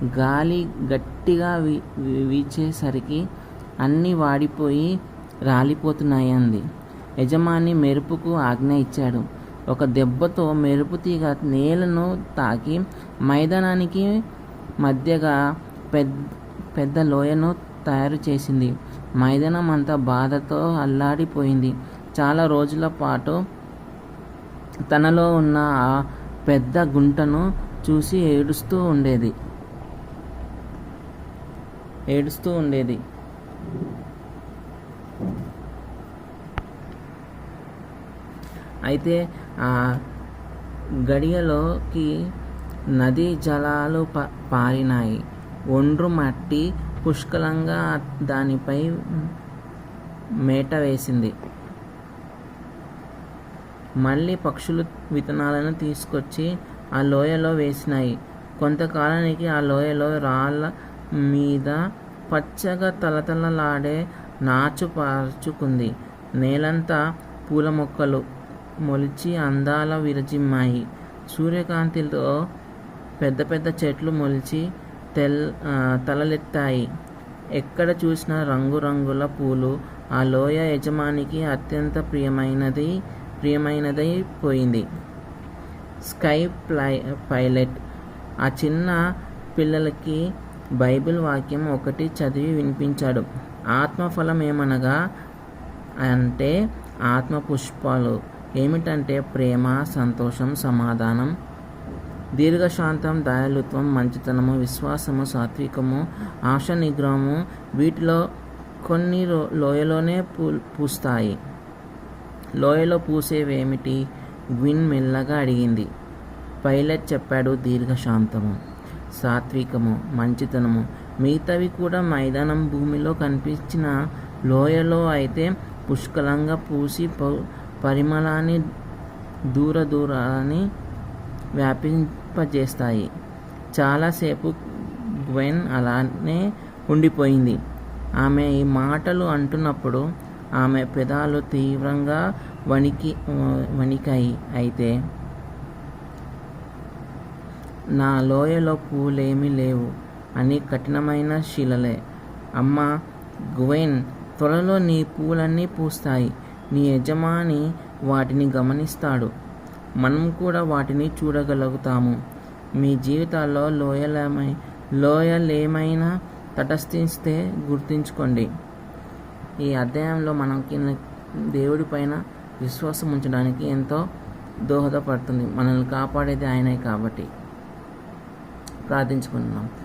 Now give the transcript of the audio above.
గాలి గట్టిగా వీచేసరికి అన్నీ వాడిపోయి రాలిపోతున్నాయంది. యజమాని మెరుపుకు ఆజ్ఞ ఇచ్చాడు. ఒక దెబ్బతో మెరుపు తీగ నేలను తాకి మైదానానికి మధ్యగా పెద్ద లోయను తయారు చేసింది. మైదానం అంతా బాధతో అల్లాడిపోయింది. చాలా రోజుల పాటు తనలో ఉన్న ఆ పెద్ద గుంటను చూసి ఏడుస్తూ ఉండేది. అయితే ఆ గడియలోకి నదీ జలాలు పారినాయి. ఒండ్రు మట్టి పుష్కలంగా దానిపై మేట వేసింది. మళ్ళీ పక్షులు విత్తనాలను తీసుకొచ్చి ఆ లోయలో వేసినాయి. కొంతకాలానికి ఆ లోయలో రాళ్ళ మీద పచ్చగా తలతలలాడే నాచు పరుచుకుంది. నేలంతా పూల మొక్కలు మొలిచి అందాల విరజిమ్మాయి. సూర్యకాంతితో పెద్ద పెద్ద చెట్లు మొలిచి తలలెత్తాయి. ఎక్కడ చూసినా రంగురంగుల పూలు. ఆ లోయ యజమానికి అత్యంత ప్రియమైనదై పోయింది. స్కై పైలట్ ఆ చిన్న పిల్లలకి బైబిల్ వాక్యం ఒకటి చదివి వినిపించాడు. ఆత్మఫలం ఏమనగా అంటే ఆత్మ పుష్పాలు ఏమిటంటే ప్రేమ, సంతోషం, సమాధానం, దీర్ఘశాంతం, దయాళుత్వం, మంచితనము, విశ్వాసము, సాత్వికము, ఆశ నిగ్రహము. వీటిలో కొన్ని లోయలోనే పూస్తాయి. లోయలో పూసేవేమిటి? గ్విన్ మెల్లగా అడిగింది. పైలట్ చెప్పాడు. దీర్ఘశాంతము, సాత్వికము, మంచితనము. మిగతావి కూడా మైదానం భూమిలో కనిపించిన లోయలో అయితే పుష్కలంగా పూసి పరిమళాన్ని దూరాన్ని వ్యాపింపజేస్తాయి. చాలాసేపు గ్వెన్ అలానే ఉండిపోయింది. ఆమె ఈ మాటలు అంటున్నప్పుడు ఆమె పెదాలు తీవ్రంగా వణికాయి. అయితే నా లోయలో పూలేమీ లేవు అని కఠినమైన శిలలే. అమ్మా గ్వెన్, త్వరలో నీ పూలన్నీ పూస్తాయి. నీ యజమాని వాటిని గమనిస్తాడు. మనం కూడా వాటిని చూడగలుగుతాము. మీ జీవితాల్లో లోయలేమైనా తటస్థిస్తే గుర్తుంచుకోండి. ఈ అధ్యాయంలో మనకి దేవుడి పైన విశ్వాసం ఉంచడానికి ఎంతో దోహదపడుతుంది. మనల్ని కాపాడేది ఆయనే కాబట్టి ప్రార్థించుకుంటున్నాం.